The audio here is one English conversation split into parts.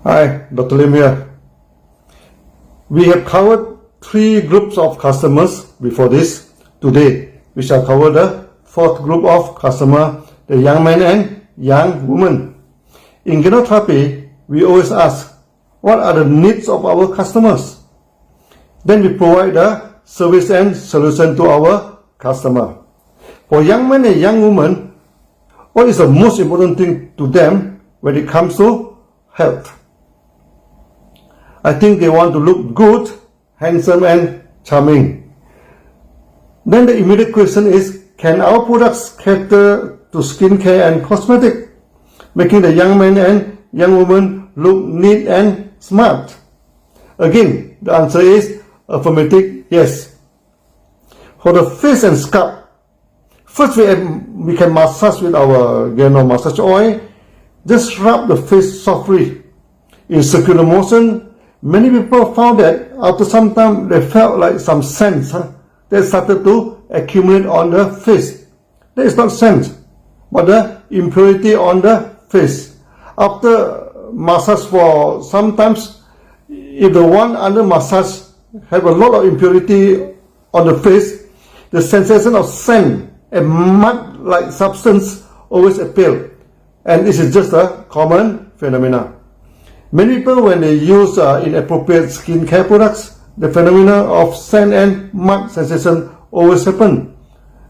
Hi, Dr. Lim here. We have covered 3 groups of customers before this. Today, we shall cover the 4th group of customer, the young men and young women. In genotherapy, we always ask, what are the needs of our customers? Then we provide a service and solution to our customer. For young men and young women, what is the most important thing to them when it comes to health? I think they want to look good, handsome and charming. Then the immediate question is, can our products cater to skincare and cosmetic, making the young men and young women look neat and smart? Again, the answer is affirmative yes. For the face and scalp, first we can massage with our massage oil. Just rub the face softly in circular motion. Many people found that after some time they felt like some scent that started to accumulate on the face. That is not scent, but the impurity on the face. After massage for sometimes, if the one under massage have a lot of impurity on the face, the sensation of scent and mud-like substance always appear, and this is just a common phenomenon. Many people, when they use inappropriate skincare products, the phenomena of scent and mud sensation always happen.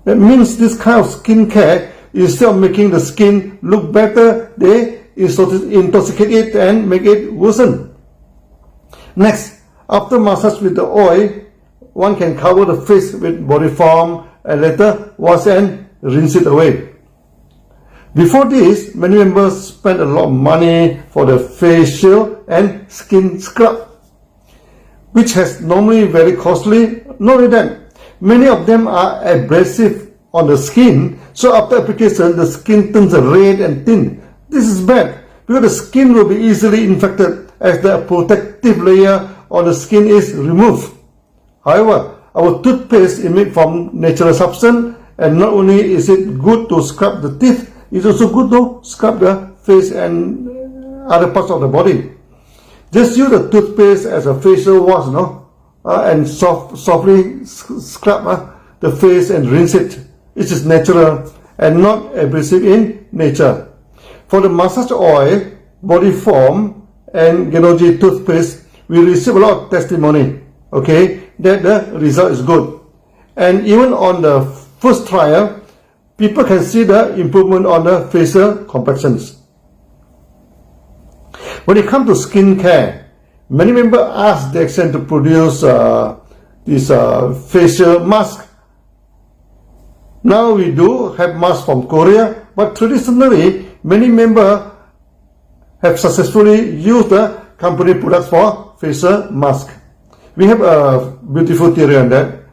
That means this kind of skincare, instead of making the skin look better, they intoxicate it and make it worsen. Next, after massage with the oil, one can cover the face with body foam and later wash and rinse it away. Before this, many members spend a lot of money for the facial and skin scrub, which has normally very costly. Not only that, many of them are abrasive on the skin, so after application, the skin turns red and thin. This is bad because the skin will be easily infected as the protective layer on the skin is removed. However, our toothpaste is made from natural substance, and not only is it good to scrub the teeth, it's also good to scrub the face and other parts of the body. Just use the toothpaste as a facial wash, and softly scrub the face and rinse it. It is natural and not abrasive in nature. For the massage oil, body foam and Genogy toothpaste, we receive a lot of testimony, that the result is good. And even on the first trial, people can see the improvement on the facial complexions. When it comes to skincare, many members ask DXN to produce this facial mask. Now we do have masks from Korea, but traditionally many members have successfully used the company products for facial mask. We have a beautiful theory on that.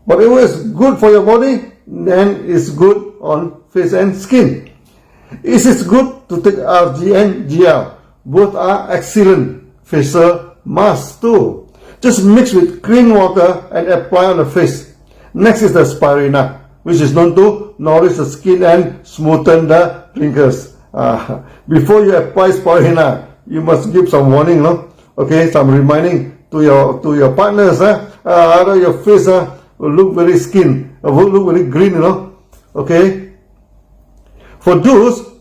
Whatever is good for your body, then it's good on face and skin. It is good to take RG and GL. Both are excellent facial masks too. Just mix with clean water and apply on the face. Next is the Spirina, which is known to nourish the skin and smoothen the wrinkles. Before you apply Spirina, you must give some warning, some reminding to your partners. Your face will look very will look very green, For those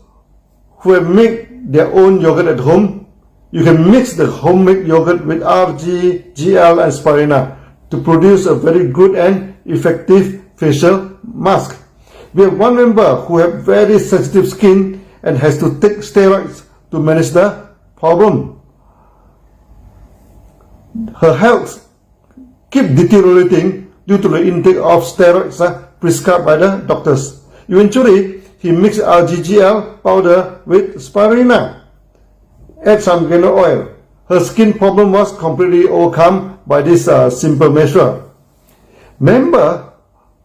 who have made their own yogurt at home, you can mix the homemade yogurt with RG, GL and Spirina to produce a very good and effective facial mask. We have one member who has very sensitive skin and has to take steroids to manage the problem. Her health keeps deteriorating due to the intake of steroids prescribed by the doctors. Eventually, he mixed RGGL powder with Spirina. Add some Geno oil. Her skin problem was completely overcome by this simple measure. Member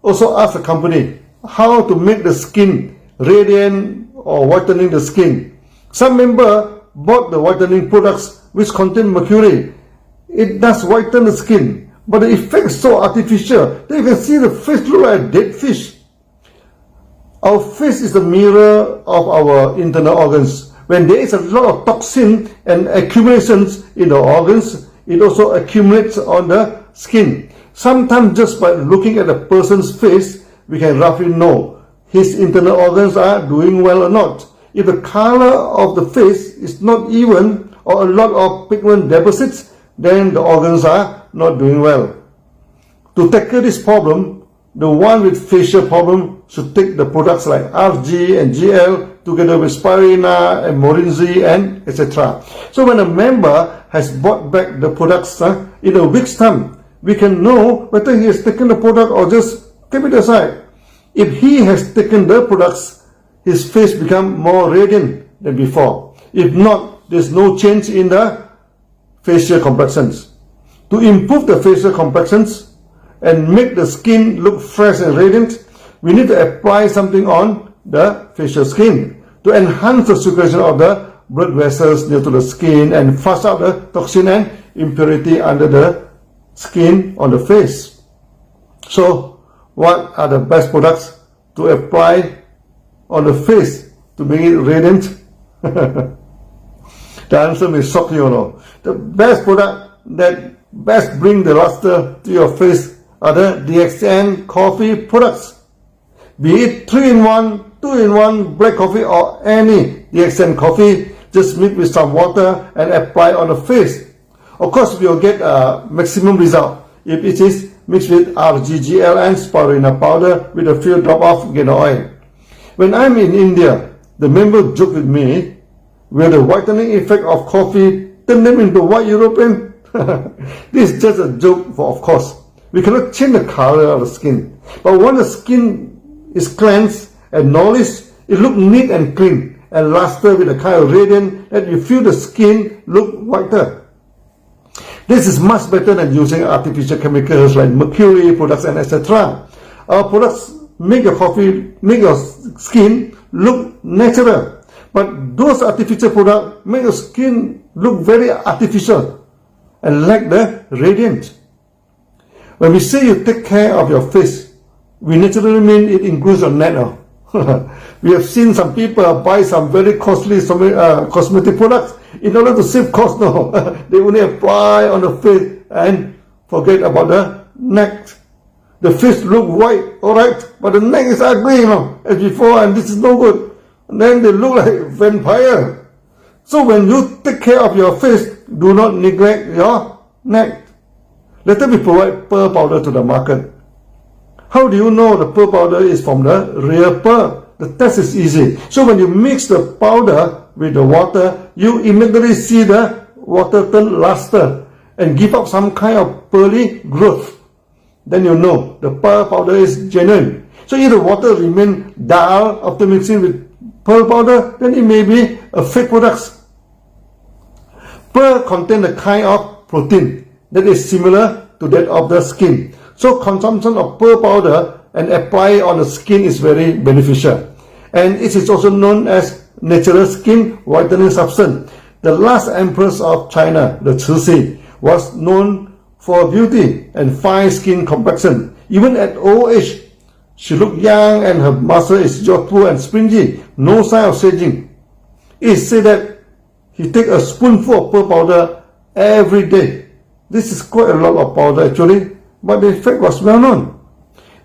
also asked the company how to make the skin radiant or whitening the skin. Some member bought the whitening products which contain mercury. It does whiten the skin, but the effect is so artificial that you can see the face look like a dead fish. Our face is the mirror of our internal organs. when there is a lot of toxin and accumulations in the organs, it also accumulates on the skin. Sometimes just by looking at a person's face, we can roughly know his internal organs are doing well or not. If the color of the face is not even or a lot of pigment deposits, then the organs are not doing well. To tackle this problem, the one with facial problem should take the products like RG and GL together with Spirina and Morinzi and etc. So when a member has bought back the products in a week's time, we can know whether he has taken the product or just keep it aside. If he has taken the products, his face becomes more radiant than before. If not, there's no change in the facial complexions. To improve the facial complexions and make the skin look fresh and radiant, we need to apply something on the facial skin to enhance the circulation of the blood vessels near to the skin and flush out the toxin and impurity under the skin on the face. So, what are the best products to apply on the face to make it radiant? The answer may shock you, know. The best product that best bring the luster to your face are the DXN coffee products. Be it 3-in-1, 2-in-1 black coffee or any DXN coffee, just mix with some water and apply on the face. Of course, you'll get a maximum result if it is mixed with RGGL and Spirina powder with a few drops of Guano oil. When I'm in India, the member joke with me, will the whitening effect of coffee turn them into white European? This is just a joke, of course. We cannot change the color of the skin. But when the skin is cleansed and nourished, it looks neat and clean and luster with a kind of radiance that you feel the skin look whiter. This is much better than using artificial chemicals like mercury products and etc. Our products make your skin look natural. But those artificial products make your skin look very artificial and lack the radiance. When we say you take care of your face, we naturally mean it includes your neck. We have seen some people buy some very costly cosmetic products in order to save cost. No, they only apply on the face and forget about the neck. The face look white, alright, but the neck is ugly, as before, and this is no good. And then they look like vampire. So when you take care of your face, do not neglect your neck. Later we provide pearl powder to the market. How do you know the pearl powder is from the real pearl? The test is easy. So when you mix the powder with the water, you immediately see the water turn luster and give up some kind of pearly growth. Then you know the pearl powder is genuine. So if the water remains dull after mixing with pearl powder, then it may be a fake product. Pearl contains a kind of protein that is similar to that of the skin. So consumption of pearl powder and apply on the skin is very beneficial. And it is also known as natural skin whitening substance. The last empress of China, the Cixi, was known for beauty and fine skin complexion. Even at old age, she looked young and her muscle is youthful and springy, no sign of aging. It is said that he take a spoonful of pearl powder every day. This is quite a lot of powder actually, but the effect was well known.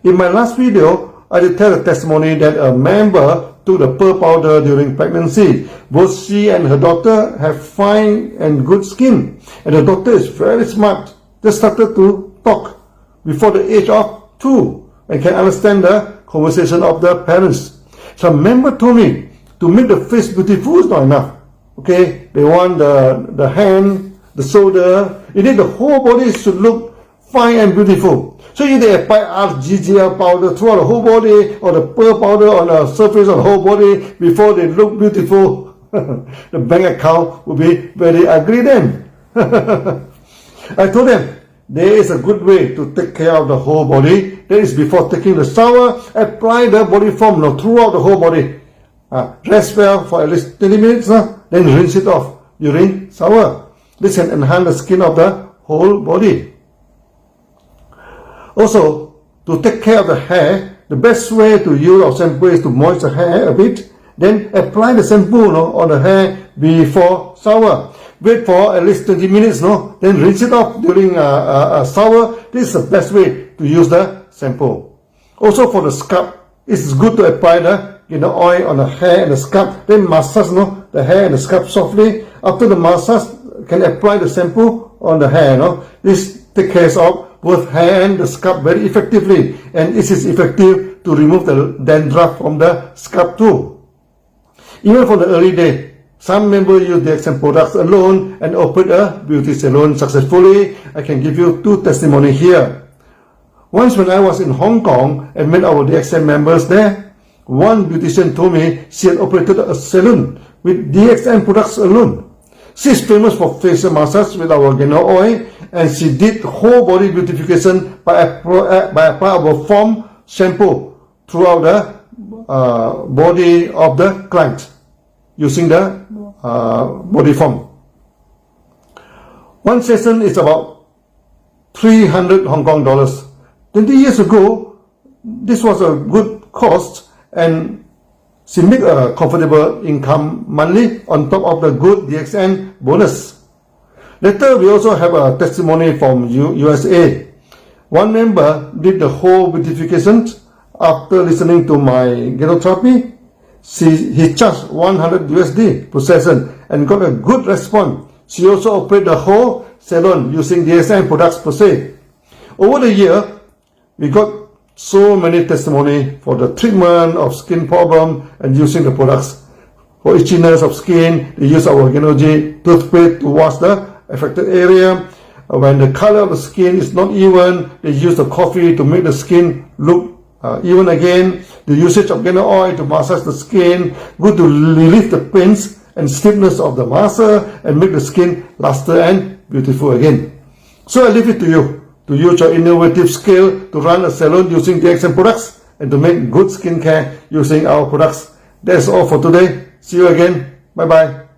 In my last video, I did tell a testimony that a member took the pearl powder during pregnancy. Both she and her daughter have fine and good skin, and the daughter is very smart. Just started to talk before the age of 2 and can understand the conversation of the parents. Some member told me to make the face beautiful is not enough. Okay, they want the hand, the shoulder. You need the whole body should look fine and beautiful. So if they apply RGGL powder throughout the whole body or the pearl powder on the surface of the whole body before they look beautiful, the bank account will be very ugly then. I told them there is a good way to take care of the whole body. That is before taking the shower, apply the body foam throughout the whole body. Rest well for at least 20 minutes, then rinse it off during shower. This can enhance the skin of the whole body. Also, to take care of the hair, the best way to use our shampoo is to moisten the hair a bit, Then apply the shampoo on the hair before shower. Wait for at least 20 minutes, then rinse it off during a shower. This is the best way to use the shampoo. Also for the scalp, it's good to apply the oil on the hair and the scalp. Then massage the hair and the scalp softly. After the massage, can apply the shampoo on the hair. This takes care of both hair and the scalp very effectively, and it is effective to remove the dandruff from the scalp too. Even for the early day, some members use the DXN products alone and open a beauty salon successfully. I can give you 2 testimonies here. Once when I was in Hong Kong and met our DXN members there, one beautician told me she had operated a salon with DXN products alone. She is famous for facial massage with our Geno oil, and she did whole body beautification by applying our foam shampoo throughout the body of the client using the body foam. One session is about 300 Hong Kong dollars. 20 years ago, this was a good cost, and she made a comfortable income monthly on top of the good DXN bonus. Later, we also have a testimony from USA. One member did the whole beautification after listening to my genotherapy. He charged $100 USD per session and got a good response. She also operated the whole salon using DXN products per se. Over the year, we got so many testimony for the treatment of skin problem and using the products. For itchiness of skin, they use our Genogy toothpaste to wash the affected area. When the color of the skin is not even, they use the coffee to make the skin look even again. The usage of Geno oil to massage the skin, good to relieve the pains and stiffness of the muscle and make the skin luster and beautiful again. So I leave it to you to use your innovative skill to run a salon using DXN products and to make good skincare using our products. That's all for today. See you again. Bye bye.